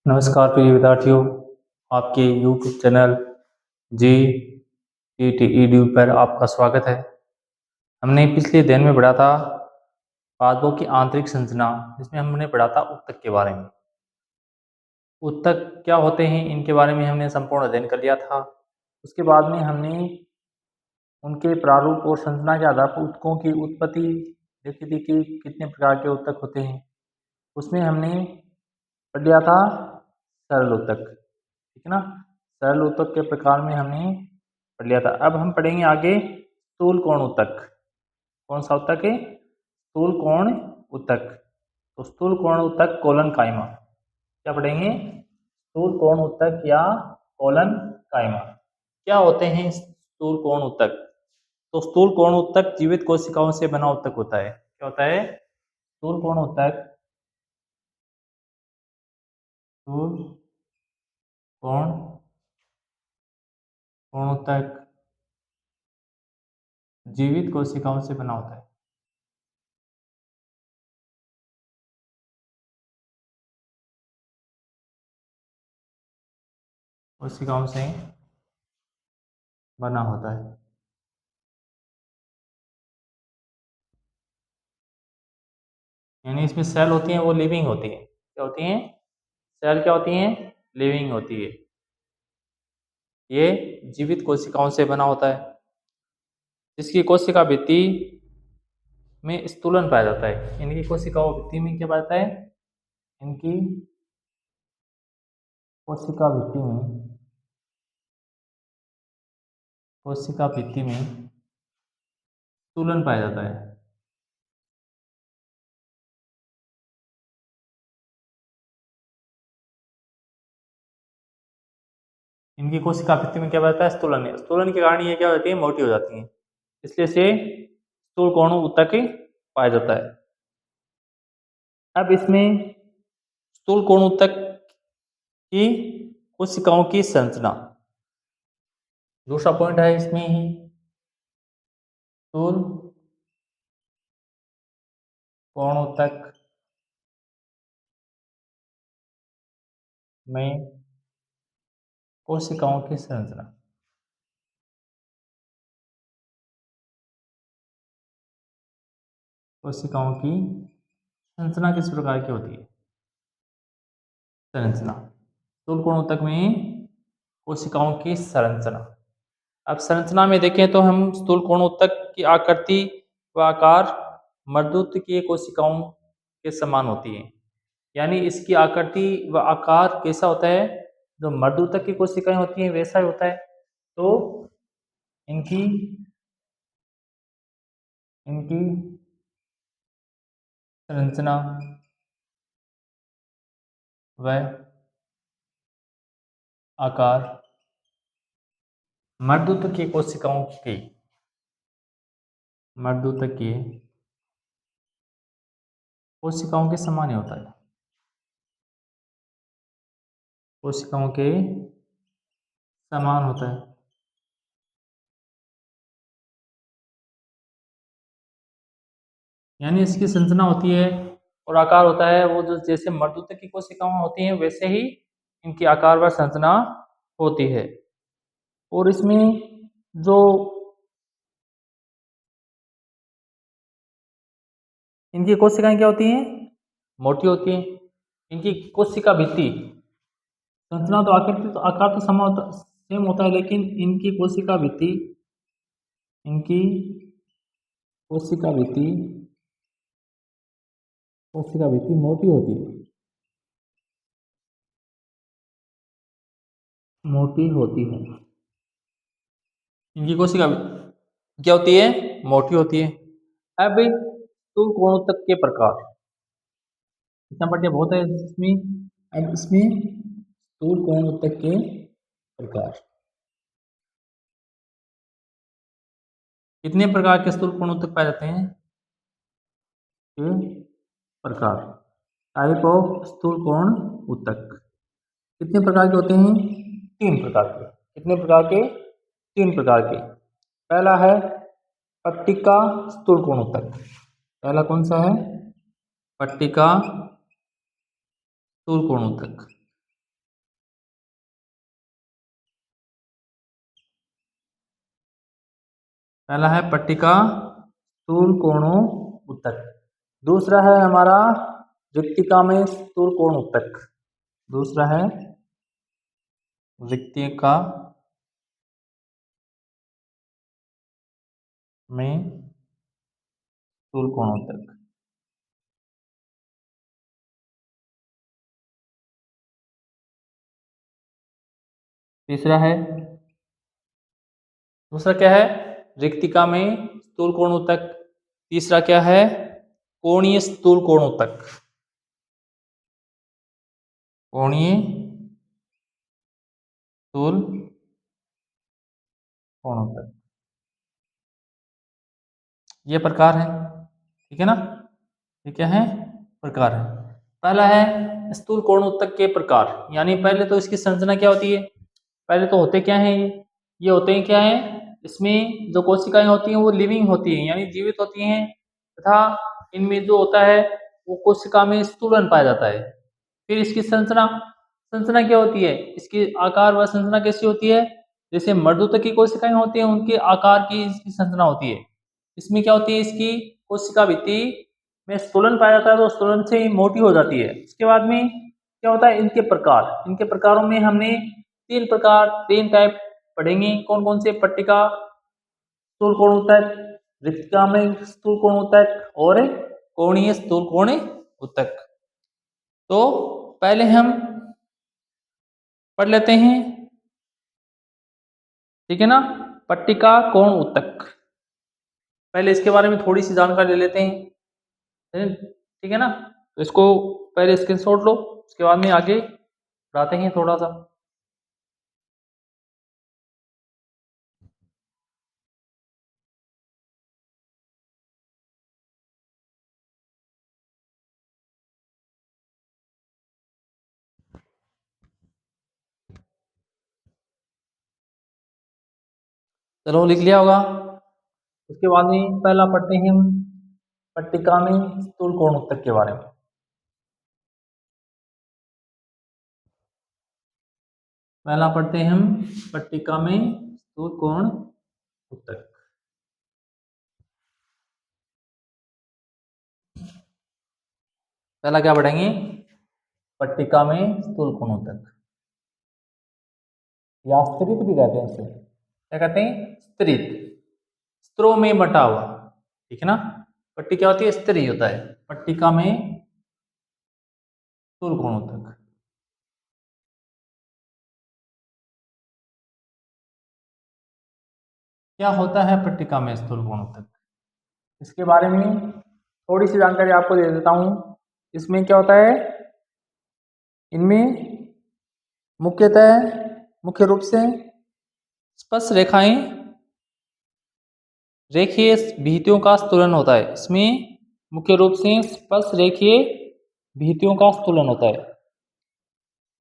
नमस्कार प्रिय विद्यार्थियों, आपके YouTube चैनल जी टी पर आपका स्वागत है। हमने पिछले दिन में पढ़ा था पादपों की आंतरिक संरचना, जिसमें हमने पढ़ा था उत्तक के बारे में। उत्तक क्या होते हैं, इनके बारे में हमने संपूर्ण अध्ययन कर लिया था। उसके बाद में हमने उनके प्रारूप और संरचना के आधार पर उत्तकों की उत्पत्ति देखी थी कि कितने प्रकार के उत्तक होते हैं। उसमें हमने पढ़ लिया था सरल उत्तक, ठीक है ना। सरल उत्तक के प्रकार में हमने पढ़ लिया था। अब हम पढ़ेंगे आगे स्थूल कोण उत्तक। कौन सा उत्तक है? स्थूल कोण उत्तक। तो स्थूल कोण उत्तक कोलन काइमा, क्या पढ़ेंगे? स्थूल कोण उत्तक या कोलन काइमा। क्या होते हैं स्थूल कोण उत्तक? तो स्थूल कोण उत्तक जीवित कोशिकाओं से बना उत्तक होता है। क्या होता है? स्थूल कोण उत्तक स्थूल कोण उत्तक जीवित कोशिकाओं से बना होता है। कोशिकाओं से बना होता है। यानी इसमें सेल होती हैं, वो लिविंग होती है। क्या होती हैं? सेल क्या होती हैं? लिविंग होती है। ये जीवित कोशिकाओं से बना होता है, जिसकी कोशिका भित्ति में स्थूलन पाया जाता है। इनकी कोशिकाओं भित्ति में क्या पाया जाता है? इनकी कोशिका भित्ति में स्थूलन पाया जाता है। इनकी कोशिका भित्ति में क्या पाया जाता है? स्थूलन। स्थूलन के कारण ये क्या होती है? मोटी हो जाती है, इसलिए से स्थूल कोण उत्तक पाया जाता है। अब इसमें स्थूल कोण उत्तक की कोशिकाओं की संरचना, दूसरा पॉइंट है इसमें ही। स्थूल कोण उत्तक में कोशिकाओं की संरचना। कोशिकाओं की संरचना किस प्रकार की होती है? संरचना स्थूल कोण उत्तक में कोशिकाओं की संरचना। अब संरचना में देखें तो हम स्थूल कोण उत्तक की आकृति व आकार मर्दूतकीय कोशिकाओं के समान होती है। यानी इसकी आकृति व आकार कैसा होता है? जो मर्दूतक की कोशिकाएं होती हैं वैसा ही होता है। तो इनकी इनकी संरचना व आकार मर्दूतकीय कोशिकाओं के समान ही होता है। कोशिकाओं के समान होता है। यानी इसकी संरचना होती है और आकार होता है वो जो जैसे मर्दूतक की कोशिकाएं होती हैं वैसे ही इनकी आकार व संरचना होती है। और इसमें जो इनकी कोशिकाएं क्या होती हैं? मोटी होती हैं। इनकी कोशिका भित्ति संरचना तो आकार तो सेम होता है, लेकिन इनकी कोशिका भित्ति मोटी होती है। इनकी कोशिका क्या होती है? मोटी होती है। अब स्थूल कोणोत्तक के प्रकार, इतना बढ़िया बहुत है इसमें। अब इसमें स्थूल कोणोत्तक के प्रकार, कितने प्रकार के स्थूल कोणोत्तक पाए जाते हैं? के प्रकार, टाइप ऑफ स्थूल कोण उत्तक कितने प्रकार के होते हैं? 3 प्रकार के। कितने प्रकार के? 3 प्रकार के। पहला है पट्टिका स्थूल कोण उत्तक। पहला कौन सा है? पट्टिका स्थूल कोण उत्तक। पहला है पट्टिका स्थूल कोणों उत्तक। दूसरा है हमारा रिक्तिका में स्थूल कोण उत्तक। दूसरा है रिक्तिका में स्थूल कोण उत्तक। तीसरा है, दूसरा क्या है, रिक्तिका में स्थूल कोण उत्तक। तीसरा क्या है, कोणीय स्थूल कोण उत्तक। कोणीय स्थूल कोण उत्तक, ये प्रकार है। ठीक है ना, ये क्या है, प्रकार है। पहला है स्थूल कोण उत्तक के प्रकार, यानी पहले तो इसकी संरचना क्या होती है। पहले तो होते क्या है, ये होते हैं क्या है, इसमें जो कोशिकाएं होती हैं वो लिविंग होती हैं, यानी जीवित होती हैं, तथा इनमें जो होता है वो कोशिका में स्थूलन पाया जाता है। फिर इसकी संरचना, संरचना क्या होती है, इसकी आकार व संरचना कैसी होती है, जैसे मर्दूतक की कोशिकाएं होती हैं उनके आकार की इसकी संरचना होती है। इसमें क्या होती है, इसकी कोशिका भित्ति में स्थूलन पाया जाता है, तो स्थूलन से ही मोटी हो जाती है। इसके बाद में क्या होता है, इनके प्रकार, इनके प्रकारों में हमने तीन प्रकार, तीन टाइप पढ़ेंगे। कौन कौन से, पट्टिका स्थूल कोण उत्तक, रिक्तिका में स्थूल कोण उत्तक और कोणीय स्थूल कोण उत्तक। तो पहले हम पढ़ लेते हैं, ठीक है ना, पट्टिका कोण उत्तक। पहले इसके बारे में थोड़ी सी जानकारी ले लेते हैं, ठीक है ना। तो इसको पहले स्क्रीनशॉट लो, उसके बाद में आगे बढ़ाते हैं थोड़ा सा। चलो लिख लिया होगा। उसके बाद में पहला पढ़ते हैं हम पट्टिका में स्थूल कोण उत्तक के बारे में। पहला पढ़ते हैं हम पट्टिका में स्थूल कोण उत्तक। पहला क्या पढ़ेंगे, पट्टिका में स्थूल कोण उत्तक, या स्तरित भी कहते हैं इसे। क्या कहते हैं, स्तरित, स्तरों में बटा हुआ, ठीक है ना। पट्टी क्या होती है, स्तरीय होता है। पट्टिका में स्थूल कोण उत्तक, क्या होता है पट्टिका में स्थूल कोण उत्तक, इसके बारे में थोड़ी सी जानकारी आपको दे देता हूं। इसमें क्या होता है, इनमें मुख्यतः, मुख्य रूप से स्पर्श रेखाएं, रेखीय भित्तियों का स्तूलन होता है। इसमें मुख्य रूप से स्पर्श रेखीय भित्तियों का स्तूलन होता है,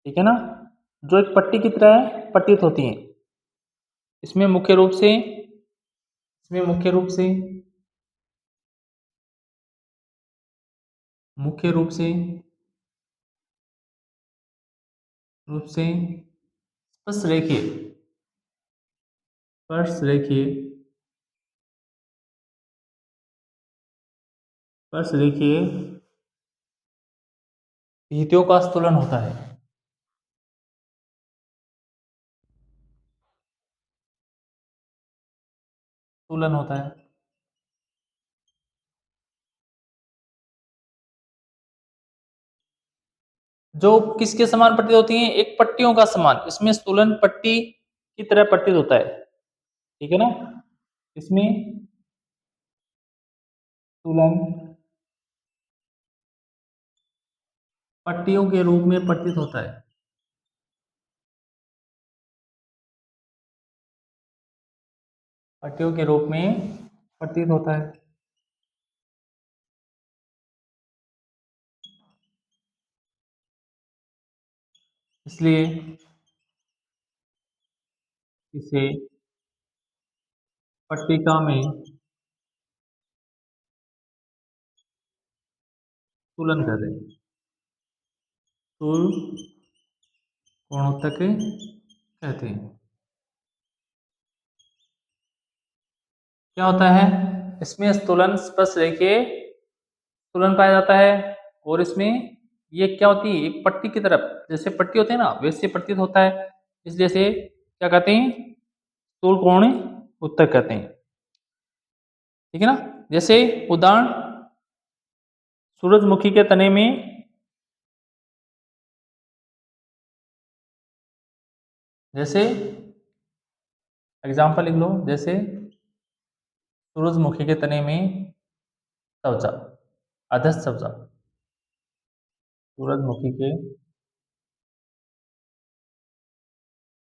ठीक है ना, जो एक पट्टी की तरह पट्टित होती हैं। इसमें मुख्य रूप से, इसमें मुख्य रूप से, मुख्य रूप से स्पर्श रेखीय, स्पर्श रेखीय, स्पर्श रेखीय भित्तियों का स्तूलन होता है। स्तूलन होता है, जो किसके समान पट्टित होती हैं, एक पट्टियों का समान। इसमें स्तूलन पट्टी की तरह पट्टित होता है, ठीक है ना। इसमें स्तूलन पट्टियों के रूप में पट्टित होता है, पट्टियों के रूप में पट्टित होता है। इसलिए इसे पट्टिका में स्तूलन कहते हैं, स्थूल कोणोत्तक कहते हैं। क्या होता है, इसमें स्थूलन स्पर्श रेखीय स्थूलन पाया जाता है। और इसमें ये क्या होती है, एक पट्टी की तरफ, जैसे पट्टी होती है ना वैसे प्रतीत होता है, इसलिए से क्या कहते हैं, स्थूल कोण उत्तक कहते हैं। ठीक है ना। जैसे उदाहरण, सूरजमुखी के तने में, जैसे एग्जाम्पल लिख लो, जैसे सूरजमुखी के तने में त्वचा, अधस त्वचा, सूरजमुखी के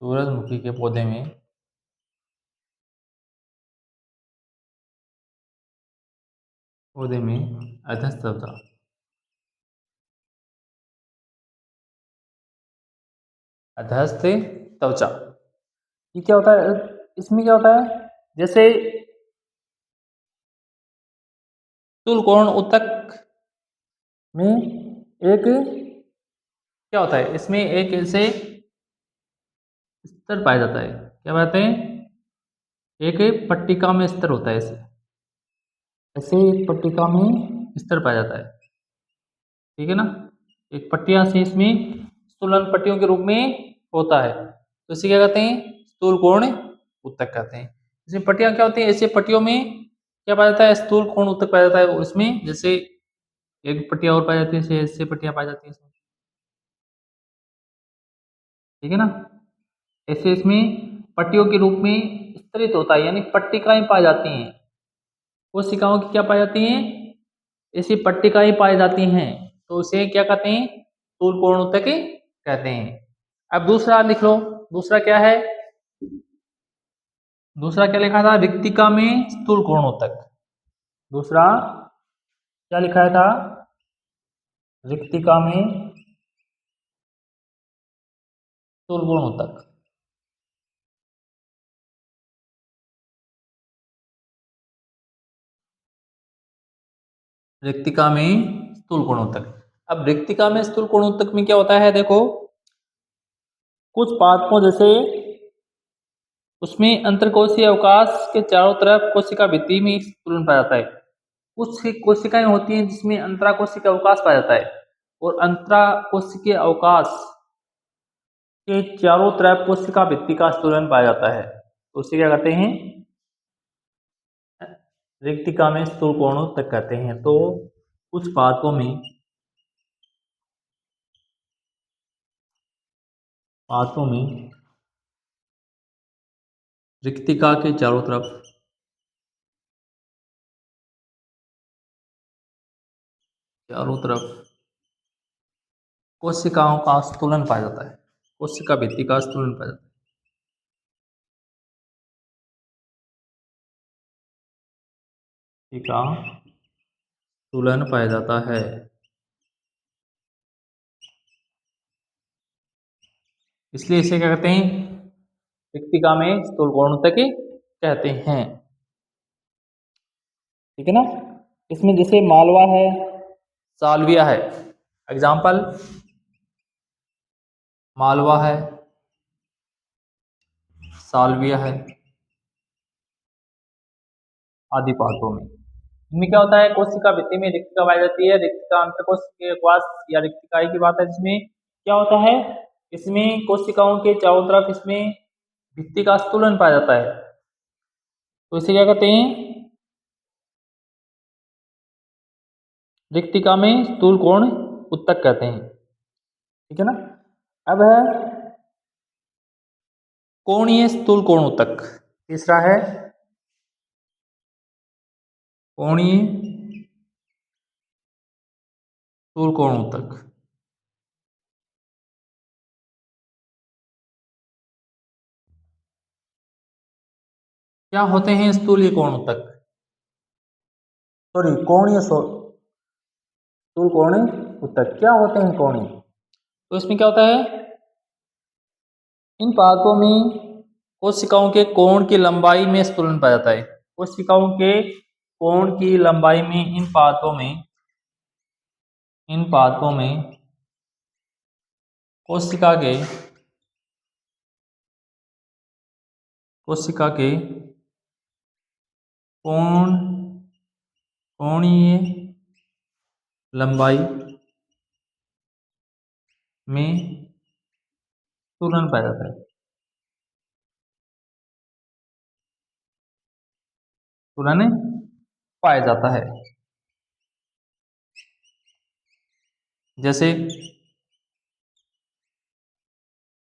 सूरजमुखी के पौधे में अधस त्वचा, अधस्थ त्वचा, ये क्या होता है, इसमें क्या होता है, जैसे स्थूल कोण उत्तक में एक क्या होता है, इसमें एक ऐसे स्तर पाया जाता है, क्या कहते हैं, एक पट्टिका में स्तर होता है, ऐसे ऐसे एक पट्टिका में स्तर पाया जाता है। ठीक है ना। एक पट्टियां से इसमें स्थूलन पट्टियों के रूप में होता है, तो इसे क्या कहते हैं, स्थूल कोण उत्तक कहते हैं। इसमें पट्टियां क्या होती है, ऐसे पट्टियों में क्या पाया जाता है, स्थूल कोण उत्तक पाया जाता है। और इसमें जैसे एक पट्टियां और पाई जाती है, ऐसे पट्टियां पाई जाती है इसमें। ठीक है ना। ऐसे इसमें पट्टियों के रूप में स्तरित होता है, यानी पट्टिकाएं पाई जाती हैं। कोशिकाओं की क्या पाई जाती हैं, ऐसी पट्टिकाएं पाई जाती हैं, तो उसे क्या कहते हैं, स्थूल कोण उत्तक कहते हैं। अब दूसरा लिख लो, दूसरा क्या है, दूसरा क्या लिखा था, रिक्तिका में स्थूल कोण उत्तक। दूसरा क्या लिखा था, रिक्तिका में स्थूल कोण उत्तक। रिक्तिका में स्थूल कोण उत्तक। अब रिक्तिका में स्थूल कोण उत्तक में क्या होता है, देखो कुछ पादपों जैसे उसमें अंतरकोशीय अवकाश के चारों तरफ कोशिका भित्ति में स्थूलन पाया जाता है। कुछ कोशिकाएं होती हैं जिसमें अंतराकोशिकीय अवकाश पाया जाता है, और अंतराकोशिकीय अवकाश के चारों तरफ कोशिका भित्ति का स्थूलन पाया जाता है, तो उसे क्या कहते हैं, रिक्तिका में स्थूल कोण उत्तक कहते हैं। तो कुछ पादपों में रिक्तिका के चारों तरफ कोशिकाओं का स्थूलन पाया जाता है, कोशिका भित्ति का स्थूलन पाया जाता है, का स्थूलन पाया जाता है। इसलिए इसे क्या कहते हैं, रिक्तिका में स्थूल कोण उत्तक कहते हैं। ठीक है ना। इसमें जैसे मालवा है, साल्विया है, एग्जाम्पल मालवा है, साल्विया है आदि पादपों में, इनमें क्या होता है, कोशिका भित्ति में रिक्तिका पाई जाती है। रिक्तिका अंतःकोशिकीय अवकाश या रिक्तिकाई की बात है, जिसमें क्या होता है, इसमें कोशिकाओं के चारों तरफ इसमें भित्ति का स्थूलन पाया जाता है, तो इसे क्या कहते हैं, रिक्तिका में स्थूल कोण उत्तक कहते हैं। ठीक है ना। अब है कोणीय स्थूल कोण उत्तक। तीसरा है कोणीय स्थूल कोण उत्तक। क्या होते हैं स्थूल कोण उत्तक, सॉरी कोणीय स्थूल कोण उत्तक, क्या होते हैं कोणीय, तो इसमें क्या होता है, इन पादपों में कोशिकाओं के कोण की लंबाई में स्थूलन पाया जाता है। कोशिकाओं के कोण की लंबाई में इन पादपों में कोशिका के कोण कोणीय लंबाई में तुलन पाया जाता है। तुलन पाया जाता है। जैसे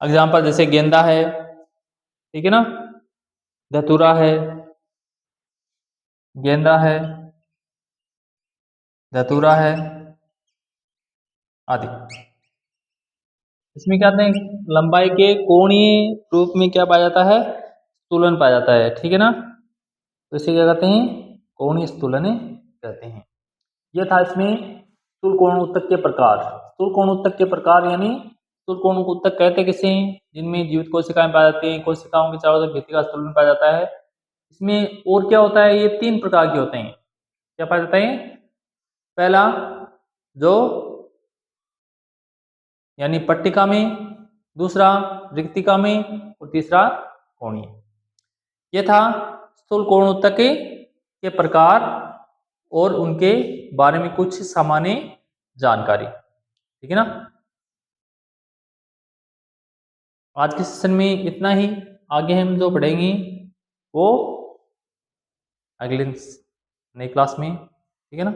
एग्जाम्पल, जैसे गेंदा है, ठीक है ना, धतूरा है, गेंदा है, धतूरा है आदि। इसमें क्या आते हैं, लंबाई के कोणीय रूप में क्या पाया जाता है, तुलन पाया जाता है, ठीक है ना। तो इसे क्या कहते हैं, कोणीय तुलन कहते हैं। यह था इसमें स्थूल कोण ऊतक के प्रकार। स्थूल कोण ऊतक के प्रकार यानी स्थूल कोण ऊतक कहते किसे हैं, जिनमें जीवित कोशिकाएं पाई जाती हैं, कोशिकाओं के चारों तरफ भित्ति का स्थूलन पाया जाता है। इसमें और क्या होता है, ये 3 प्रकार के होते हैं। क्या पाया जाता है, पहला जो यानी पट्टिका में, दूसरा रिक्तिका में और तीसरा कोणीय। ये था स्थूल कोण ऊतक के प्रकार और उनके बारे में कुछ सामान्य जानकारी, ठीक है ना। आज के सेशन में इतना ही। आगे हम जो पढ़ेंगे वो अगले नई क्लास में, ठीक है ना।